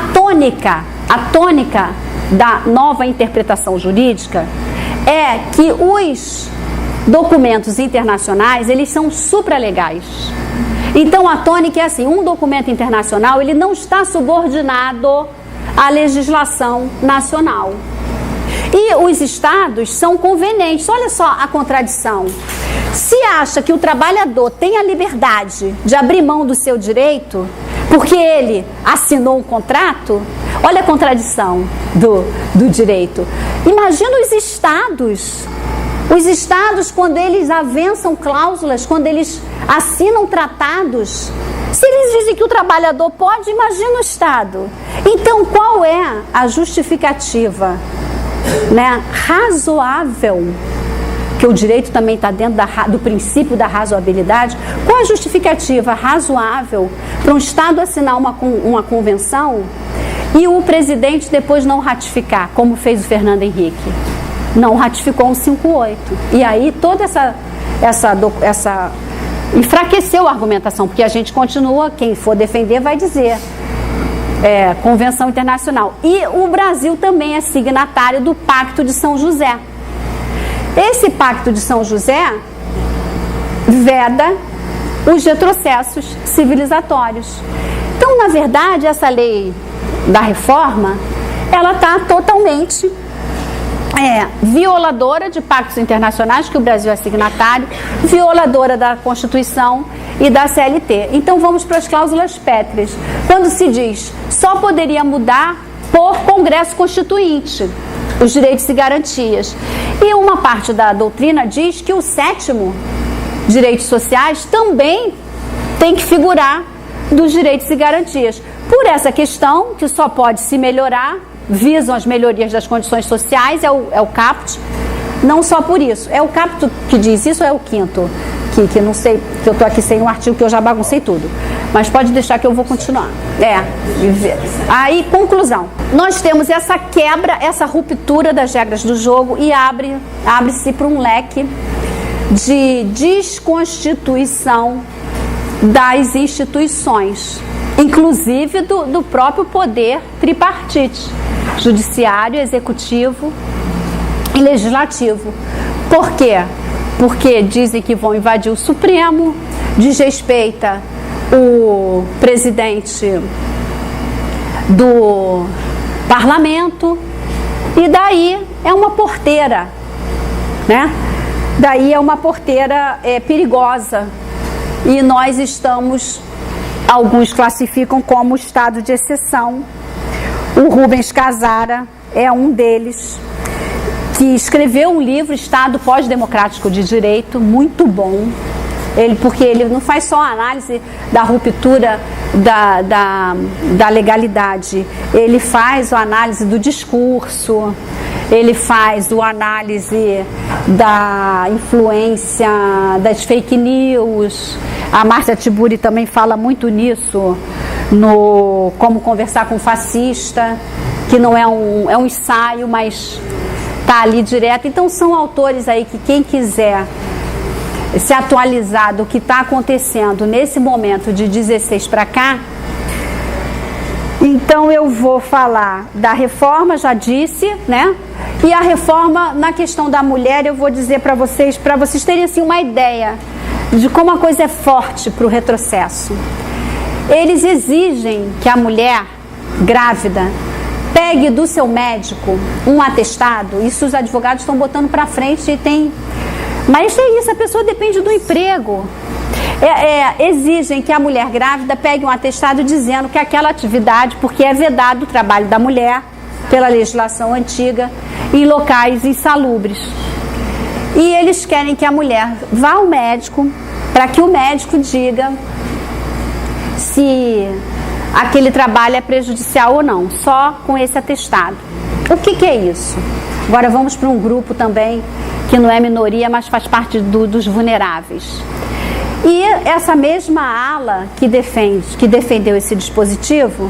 tônica da nova interpretação jurídica é que os documentos internacionais, eles são supralegais. Então a tônica é assim: um documento internacional, ele não está subordinado à legislação nacional. E os estados são convenientes. Olha só a contradição. Se acha que o trabalhador tem a liberdade de abrir mão do seu direito porque ele assinou um contrato, olha a contradição do direito. Imagina os estados. Os estados, quando eles avançam cláusulas, quando eles assinam tratados, se eles dizem que o trabalhador pode, imagina o Estado. Então, qual é a justificativa, né, razoável, que o direito também está dentro do princípio da razoabilidade? Qual a justificativa razoável para um Estado assinar uma convenção e o presidente depois não ratificar, como fez o Fernando Henrique? Não ratificou o 158. E aí toda essa enfraqueceu a argumentação, porque a gente continua, quem for defender vai dizer Convenção Internacional. E o Brasil também é signatário do Pacto de São José. Esse Pacto de São José veda os retrocessos civilizatórios. Então, na verdade, essa lei da reforma, ela está totalmente violadora de pactos internacionais, que o Brasil é signatário, violadora da Constituição e da CLT. Então vamos para as cláusulas pétreas. Quando se diz só poderia mudar por Congresso Constituinte os direitos e garantias. E uma parte da doutrina diz que o 7º, direitos sociais, também tem que figurar dos direitos e garantias. Por essa questão, que só pode se melhorar, visam as melhorias das condições sociais, é o caput, não só por isso. É o caput que diz isso ou é o 5º? que não sei, que eu estou aqui sem um artigo que eu já baguncei tudo. Mas pode deixar que eu vou continuar. Aí, conclusão. Nós temos essa quebra, essa ruptura das regras do jogo e abre-se para um leque de desconstituição das instituições, inclusive do próprio poder tripartite, judiciário, executivo e legislativo. Por quê? Porque dizem que vão invadir o Supremo, desrespeita o presidente do parlamento, e daí é uma porteira, né? Daí é uma porteira perigosa, e nós estamos, alguns classificam como estado de exceção. O Rubens Casara é um deles, que escreveu um livro, Estado Pós-Democrático de Direito, muito bom. Porque ele não faz só a análise da ruptura da legalidade, ele faz a análise do discurso, ele faz a análise da influência das fake news. A Márcia Tiburi também fala muito nisso, no Como Conversar com Fascista, que não é um ensaio, mas está ali direto. Então são autores aí que quem quiser se atualizar do que está acontecendo nesse momento de 16 para cá. Então eu vou falar da reforma, já disse, né? E a reforma na questão da mulher, eu vou dizer para vocês terem assim uma ideia de como a coisa é forte para o retrocesso. Eles exigem que a mulher grávida pegue do seu médico um atestado. Isso os advogados estão botando para frente e tem... Mas é isso, a pessoa depende do emprego. Exigem que a mulher grávida pegue um atestado dizendo que aquela atividade, porque é vedado o trabalho da mulher pela legislação antiga em locais insalubres. E eles querem que a mulher vá ao médico para que o médico diga se aquele trabalho é prejudicial ou não, só com esse atestado. O que é isso? Agora vamos para um grupo também que não é minoria, mas faz parte dos vulneráveis. E essa mesma ala que defendeu esse dispositivo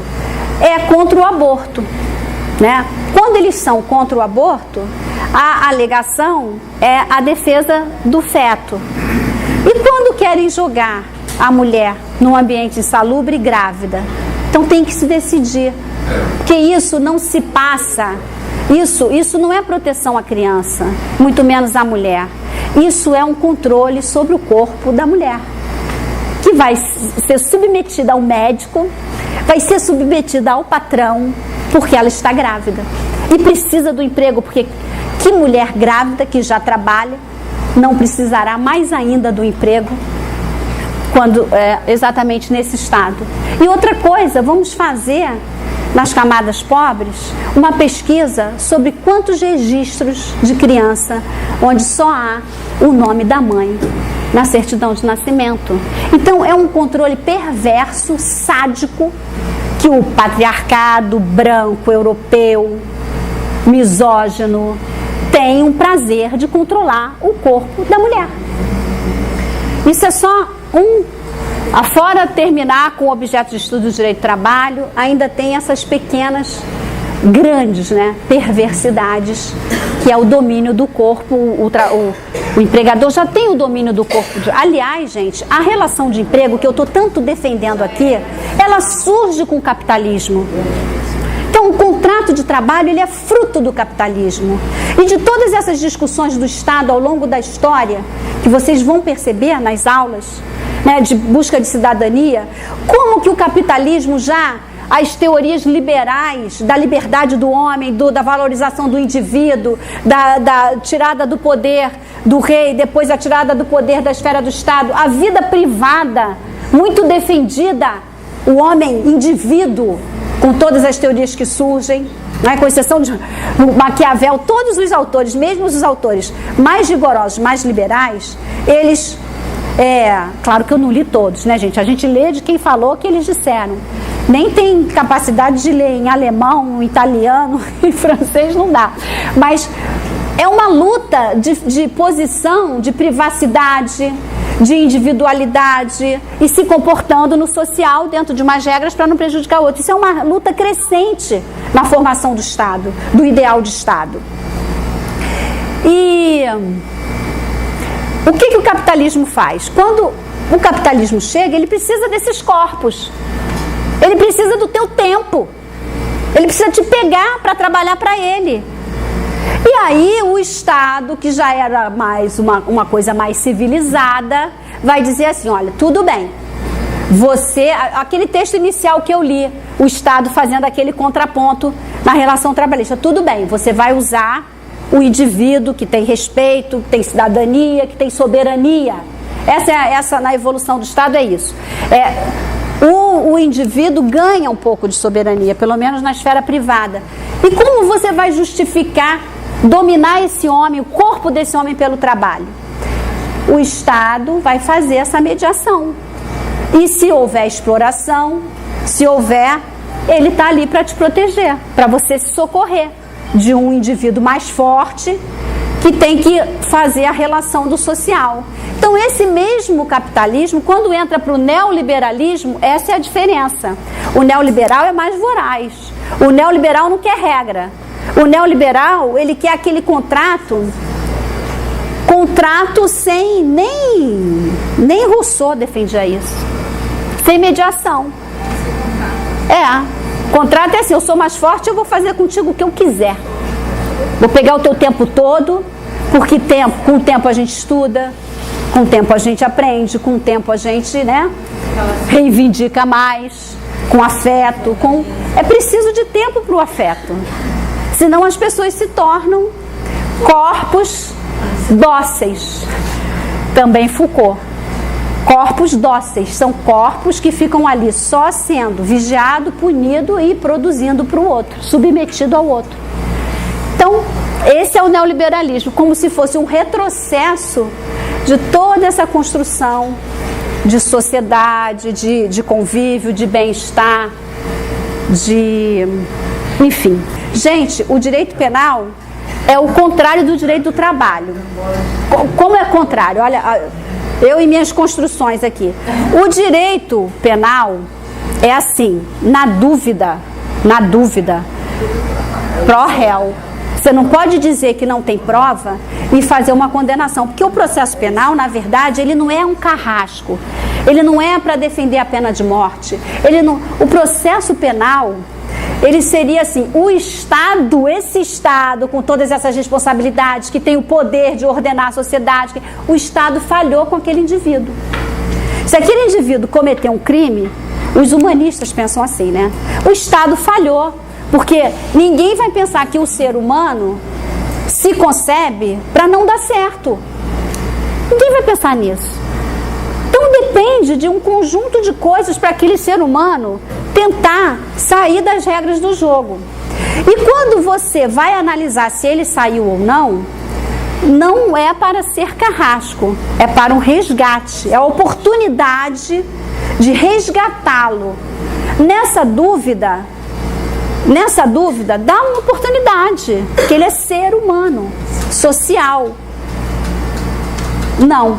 é contra o aborto, né? Quando eles são contra o aborto, a alegação é a defesa do feto. E quando querem jogar a mulher num ambiente insalubre e grávida, então tem que se decidir, porque isso não se passa. Isso não é proteção à criança, muito menos à mulher. Isso é um controle sobre o corpo da mulher, que vai ser submetida ao médico, vai ser submetida ao patrão, porque ela está grávida. E precisa do emprego, porque que mulher grávida que já trabalha não precisará mais ainda do emprego quando exatamente nesse estado. E outra coisa, vamos fazer nas camadas pobres uma pesquisa sobre quantos registros de criança onde só há o nome da mãe na certidão de nascimento. Então é um controle perverso, sádico, que o patriarcado branco, europeu, misógino tem um prazer de controlar o corpo da mulher. Isso é só Fora terminar com o objeto de estudo do direito do trabalho, ainda tem essas pequenas, grandes, né, perversidades, que é o domínio do corpo. O empregador já tem o domínio do corpo. Aliás, gente, a relação de emprego que eu estou tanto defendendo aqui, ela surge com o capitalismo. Então, o contrato de trabalho, ele é fruto do capitalismo. E de todas essas discussões do Estado ao longo da história, que vocês vão perceber nas aulas, né, de busca de cidadania, como que o capitalismo as teorias liberais da liberdade do homem, da valorização do indivíduo, da tirada do poder do rei, depois a tirada do poder da esfera do Estado, a vida privada, muito defendida, o homem, indivíduo, com todas as teorias que surgem, né, com exceção de Maquiavel, todos os autores, mesmo os autores mais rigorosos, mais liberais, eles... claro que eu não li todos, né, gente? A gente lê de quem falou o que eles disseram. Nem tem capacidade de ler em alemão, italiano e francês, não dá. Mas é uma luta de posição, de privacidade, de individualidade e se comportando no social dentro de umas regras para não prejudicar o outro. Isso é uma luta crescente na formação do Estado, do ideal de Estado. E o que o capitalismo faz? Quando o capitalismo chega, ele precisa desses corpos. Ele precisa do teu tempo. Ele precisa te pegar para trabalhar para ele. E aí o Estado, que já era mais uma coisa mais civilizada, vai dizer assim, olha, tudo bem. Você, aquele texto inicial que eu li, o Estado fazendo aquele contraponto na relação trabalhista, tudo bem, você vai usar o indivíduo que tem respeito, que tem cidadania, que tem soberania. Essa na evolução do Estado é isso. O indivíduo ganha um pouco de soberania, pelo menos na esfera privada. E como você vai justificar dominar esse homem, o corpo desse homem pelo trabalho? O Estado vai fazer essa mediação. E se houver exploração, se houver, ele está ali para te proteger, para você se socorrer de um indivíduo mais forte que tem que fazer a relação do social. Então, esse mesmo capitalismo, quando entra para o neoliberalismo, essa é a diferença. O neoliberal é mais voraz. O neoliberal não quer regra. O neoliberal, ele quer aquele contrato sem... Nem Rousseau defendia isso. Sem mediação. Contrato é assim, eu sou mais forte, eu vou fazer contigo o que eu quiser. Vou pegar o teu tempo todo, porque com o tempo a gente estuda, com o tempo a gente aprende, com o tempo a gente, reivindica mais, com afeto, É preciso de tempo para o afeto. Senão as pessoas se tornam corpos dóceis. Também Foucault. Corpos dóceis, são corpos que ficam ali só sendo vigiado, punido e produzindo para o outro, submetido ao outro. Então, esse é o neoliberalismo, como se fosse um retrocesso de toda essa construção de sociedade, de convívio, de bem-estar, enfim. Gente, o direito penal é o contrário do direito do trabalho. Como é contrário? Olha, eu e minhas construções aqui. O direito penal é assim, na dúvida, pró réu. Você não pode dizer que não tem prova e fazer uma condenação, porque o processo penal, na verdade, ele não é um carrasco. Ele não é para defender a pena de morte. O processo penal, ele seria assim, esse Estado, com todas essas responsabilidades, que tem o poder de ordenar a sociedade, o Estado falhou com aquele indivíduo. Se aquele indivíduo cometeu um crime, os humanistas pensam assim, né? O Estado falhou, porque ninguém vai pensar que o ser humano se concebe para não dar certo. Ninguém vai pensar nisso. Então depende de um conjunto de coisas para aquele ser humano tentar sair das regras do jogo. E quando você vai analisar se ele saiu ou não, não é para ser carrasco, é para um resgate, é a oportunidade de resgatá-lo. Nessa dúvida, dá uma oportunidade, porque ele é ser humano, social. Não.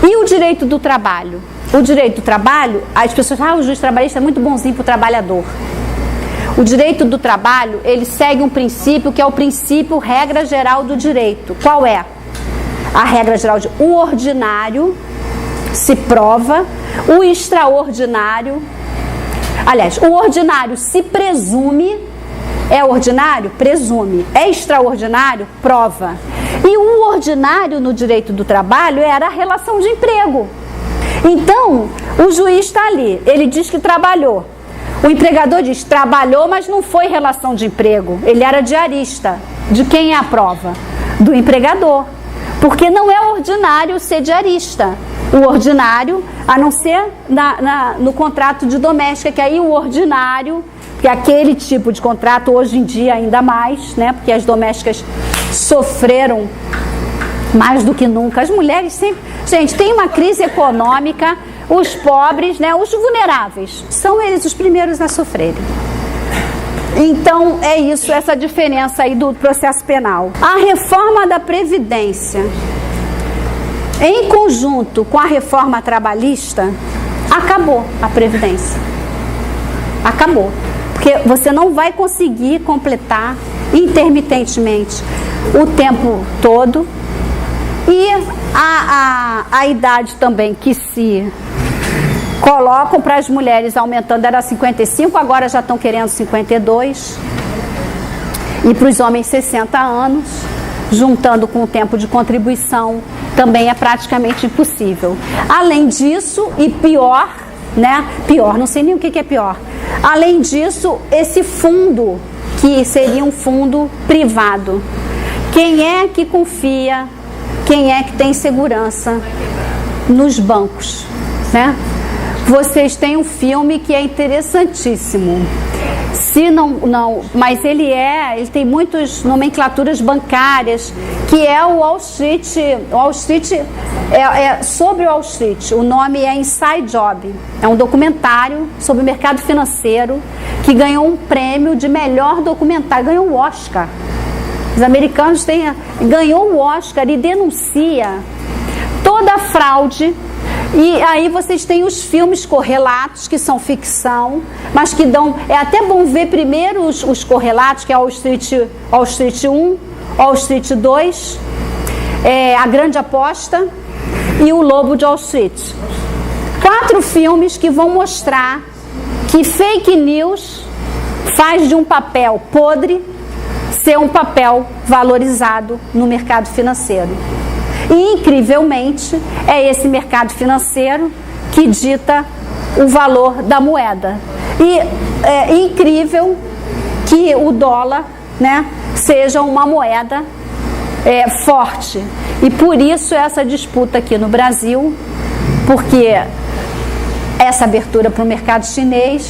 E o direito do trabalho? O direito do trabalho, as pessoas falam, o juiz trabalhista é muito bonzinho para o trabalhador. O direito do trabalho, ele segue um princípio que é o princípio regra geral do direito. Qual é? A regra geral de o ordinário se prova, o extraordinário... Aliás, o ordinário se presume, é ordinário? Presume. É extraordinário? Prova. E o ordinário no direito do trabalho era a relação de emprego. Então, o juiz está ali, ele diz que trabalhou. O empregador diz, trabalhou, mas não foi relação de emprego. Ele era diarista. De quem é a prova? Do empregador. Porque não é ordinário ser diarista. O ordinário, a não ser no contrato de doméstica, que aí o ordinário, que é aquele tipo de contrato, hoje em dia ainda mais, né? Porque as domésticas sofreram mais do que nunca. As mulheres sempre... Gente, tem uma crise econômica, os pobres, né? Os vulneráveis, são eles os primeiros a sofrerem. Então, é isso, essa diferença aí do processo penal. A reforma da Previdência. em conjunto com a reforma trabalhista, acabou a Previdência. Acabou. Porque você não vai conseguir completar intermitentemente o tempo todo. E a idade também que se colocam para as mulheres aumentando era 55, agora já estão querendo 52. E para os homens 60 anos, juntando com o tempo de contribuição, também é praticamente impossível. Além disso, e pior, né? Pior, não sei nem o que é pior. Além disso, esse fundo, que seria um fundo privado. Quem é que confia, quem é que tem segurança nos bancos, né? Vocês têm um filme que é interessantíssimo. Se não, mas ele tem muitas nomenclaturas bancárias, que é o Wall Street. Wall Street é sobre Wall Street. O nome é Inside Job. É um documentário sobre o mercado financeiro que ganhou um prêmio de melhor documentário, ganhou o Oscar. Os americanos ganhou o Oscar e denuncia toda a fraude. E aí vocês têm os filmes correlatos, que são ficção, mas que dão... É até bom ver primeiro os correlatos, que é Wall Street 1, Wall Street 2, A Grande Aposta e O Lobo de Wall Street. 4 filmes que vão mostrar que fake news faz de um papel podre ser um papel valorizado no mercado financeiro. E, incrivelmente, é esse mercado financeiro que dita o valor da moeda. E é incrível que o dólar, né, seja uma moeda forte. E por isso essa disputa aqui no Brasil, porque essa abertura para o mercado chinês,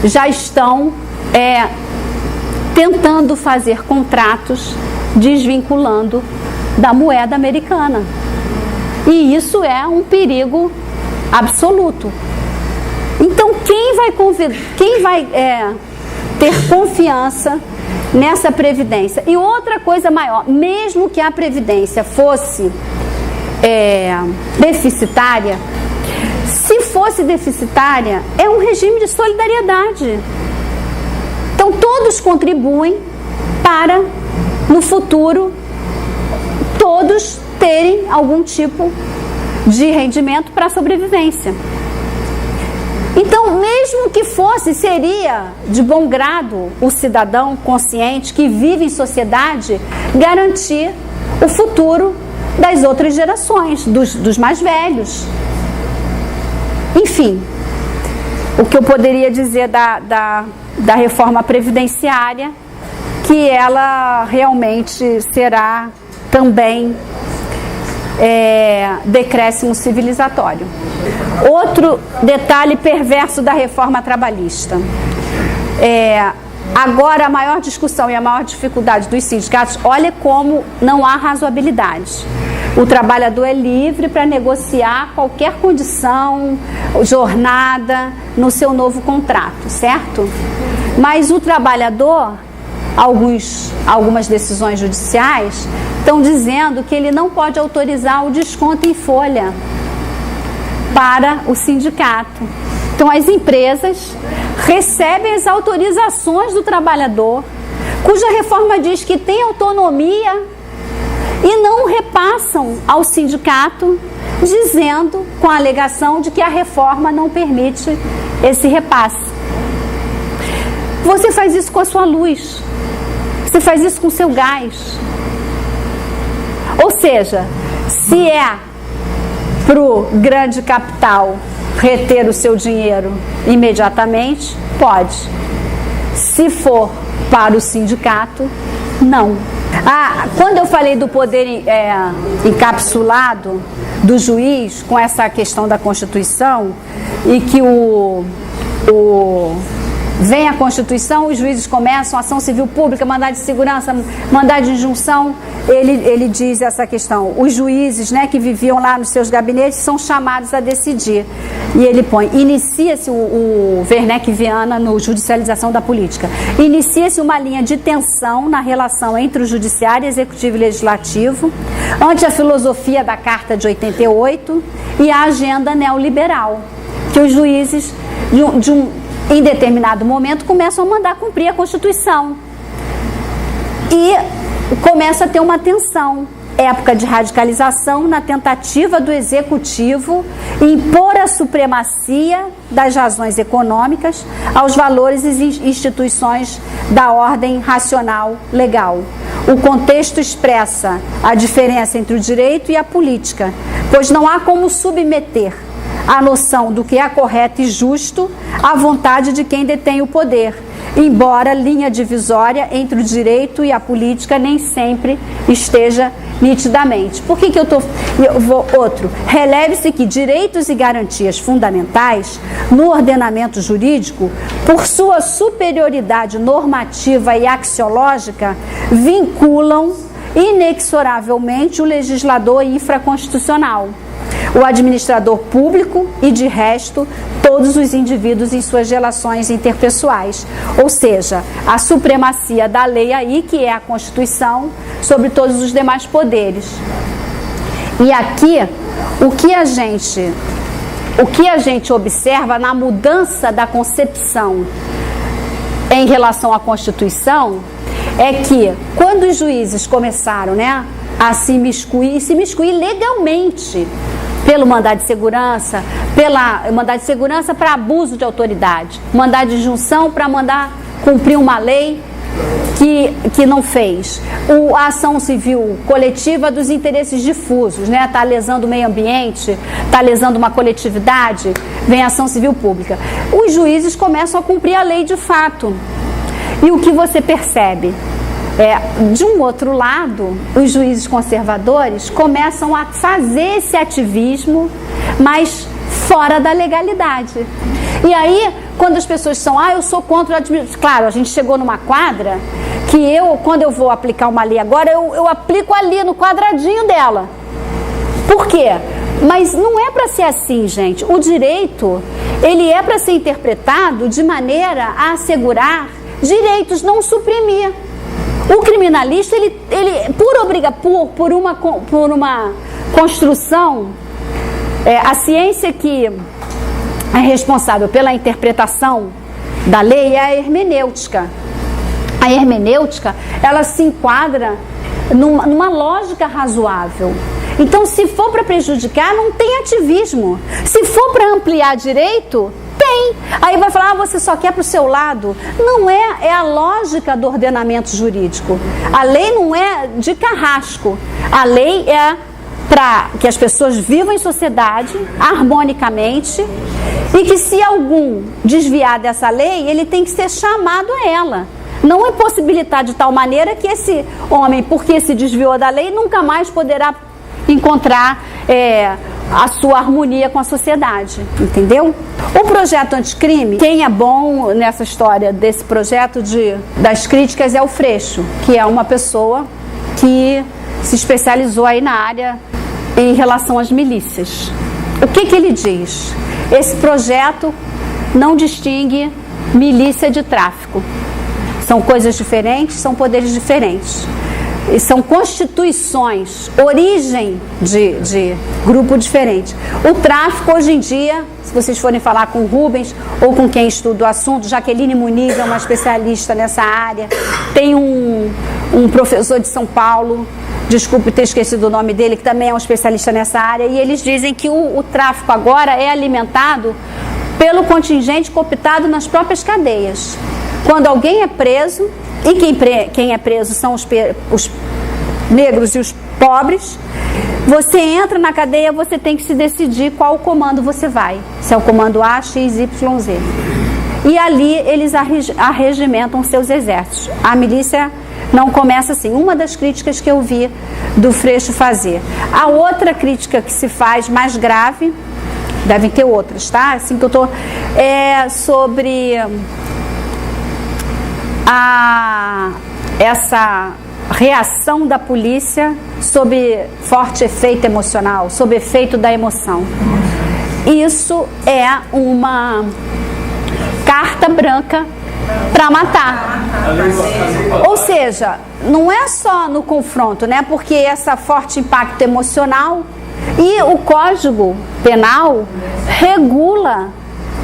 já estão tentando fazer contratos desvinculando da moeda americana. E isso é um perigo absoluto. Então, quem vai ter confiança nessa Previdência? E outra coisa maior, mesmo que a Previdência fosse deficitária, se fosse deficitária, é um regime de solidariedade. Então, todos contribuem para, no futuro, todos terem algum tipo de rendimento para a sobrevivência. Então, mesmo que fosse, seria de bom grado o cidadão consciente que vive em sociedade garantir o futuro das outras gerações, dos mais velhos. Enfim, o que eu poderia dizer da reforma previdenciária, que ela realmente será também decréscimo civilizatório. Outro detalhe perverso da reforma trabalhista. Agora a maior discussão e a maior dificuldade dos sindicatos, olha como não há razoabilidade. O trabalhador é livre para negociar qualquer condição, jornada, no seu novo contrato, certo? Mas o trabalhador, algumas decisões judiciais estão dizendo que ele não pode autorizar o desconto em folha para o sindicato. Então, as empresas recebem as autorizações do trabalhador, cuja reforma diz que tem autonomia, e não repassam ao sindicato, dizendo, com a alegação de que a reforma não permite esse repasse. Você faz isso com a sua luz, você faz isso com o seu gás. Ou seja, se é para o grande capital reter o seu dinheiro imediatamente, pode. Se for para o sindicato, não. Quando eu falei do poder encapsulado do juiz, com essa questão da Constituição, e que Vem a Constituição, os juízes começam, ação civil pública, mandado de segurança, mandado de injunção. Ele diz essa questão. Os juízes, né, que viviam lá nos seus gabinetes são chamados a decidir. E ele põe, inicia-se o Werneck Viana no Judicialização da Política. Inicia-se uma linha de tensão na relação entre o Judiciário, Executivo e Legislativo, ante a filosofia da Carta de 88 e a agenda neoliberal, que os juízes, em determinado momento, começam a mandar cumprir a Constituição. E começa a ter uma tensão. Época de radicalização na tentativa do Executivo impor a supremacia das razões econômicas aos valores e instituições da ordem racional legal. O contexto expressa a diferença entre o direito e a política, pois não há como submeter a noção do que é correto e justo à vontade de quem detém o poder, embora a linha divisória entre o direito e a política nem sempre esteja nitidamente. Por que eu vou outro? Releve-se que direitos e garantias fundamentais no ordenamento jurídico, por sua superioridade normativa e axiológica, vinculam inexoravelmente o legislador infraconstitucional, o administrador público e, de resto, todos os indivíduos em suas relações interpessoais. Ou seja, a supremacia da lei aí, que é a Constituição, sobre todos os demais poderes. E aqui, o que a gente observa na mudança da concepção em relação à Constituição é que, quando os juízes começaram, né, a se imiscuir legalmente pelo mandado de segurança, para abuso de autoridade, mandado de injunção para mandar cumprir uma lei que não fez, a ação civil coletiva dos interesses difusos, né? Está lesando o meio ambiente, está lesando uma coletividade, vem a ação civil pública. Os juízes começam a cumprir a lei de fato. E o que você percebe? De um outro lado, os juízes conservadores começam a fazer esse ativismo, mas fora da legalidade. E aí, quando as pessoas são, eu sou contra o administrador. Claro, a gente chegou numa quadra que quando eu vou aplicar uma lei agora, eu aplico ali no quadradinho dela. Por quê? Mas não é para ser assim, gente. O direito, ele é para ser interpretado de maneira a assegurar direitos, não suprimir. O criminalista, ele por uma construção, a ciência que é responsável pela interpretação da lei é a hermenêutica. A hermenêutica, ela se enquadra numa lógica razoável. Então, se for para prejudicar, não tem ativismo. Se for para ampliar direito, tem. Aí vai falar, você só quer para o seu lado. Não é a lógica do ordenamento jurídico. A lei não é de carrasco. A lei é para que as pessoas vivam em sociedade harmonicamente e que, se algum desviar dessa lei, ele tem que ser chamado a ela. Não impossibilitar de tal maneira que esse homem, porque se desviou da lei, nunca mais poderá encontrar a sua harmonia com a sociedade, entendeu? O projeto anticrime, quem é bom nessa história desse projeto das críticas é o Freixo, que é uma pessoa que se especializou aí na área em relação às milícias. O que ele diz? Esse projeto não distingue milícia de tráfico. São coisas diferentes, são poderes diferentes. E são constituições, origem de grupo diferente. O tráfico, hoje em dia, se vocês forem falar com o Rubens ou com quem estuda o assunto, Jaqueline Muniz é uma especialista nessa área, tem um professor de São Paulo, desculpe ter esquecido o nome dele, que também é um especialista nessa área, e eles dizem que o tráfico agora é alimentado pelo contingente cooptado nas próprias cadeias. Quando alguém é preso, e quem é preso são os negros e os pobres, você entra na cadeia, você tem que se decidir qual comando você vai. Se é o comando A, X, Y, Z. E ali eles arregimentam seus exércitos. A milícia não começa assim. Uma das críticas que eu vi do Freixo fazer. A outra crítica que se faz, mais grave, devem ter outras, tá? Assim que eu tô, é sobre essa reação da polícia sob forte efeito emocional, sob efeito da emoção. Isso é uma carta branca para matar. Ou seja, não é só no confronto, né? Porque esse forte impacto emocional e o Código Penal regula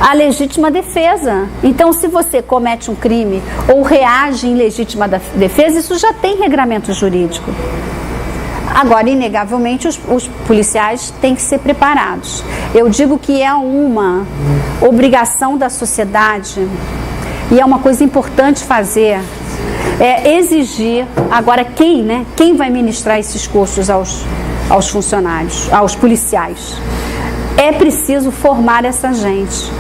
a legítima defesa. Então, se você comete um crime ou reage em legítima defesa, isso já tem regramento jurídico. Agora, inegavelmente, os policiais têm que ser preparados. Eu digo que é uma obrigação da sociedade e é uma coisa importante fazer, é exigir. Agora, quem vai ministrar esses cursos aos funcionários, aos policiais? É preciso formar essa gente.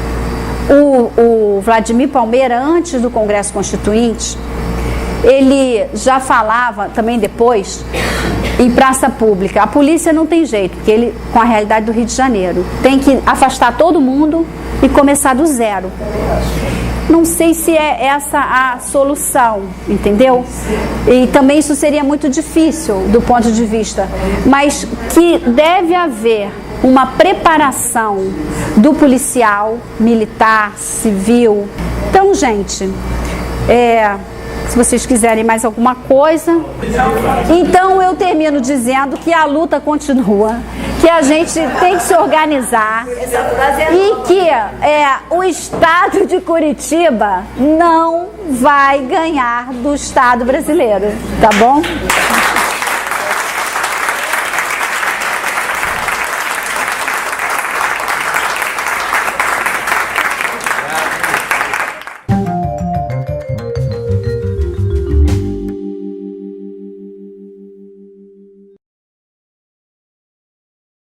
O Vladimir Palmeira, antes do Congresso Constituinte, ele já falava, também depois, em praça pública, a polícia não tem jeito, porque ele, com a realidade do Rio de Janeiro, tem que afastar todo mundo e começar do zero. Não sei se é essa a solução, entendeu? E também isso seria muito difícil do ponto de vista, mas que deve haver uma preparação do policial, militar, civil. Então, gente, se vocês quiserem mais alguma coisa, então eu termino dizendo que a luta continua, que a gente tem que se organizar e que o estado de Curitiba não vai ganhar do estado brasileiro, tá bom?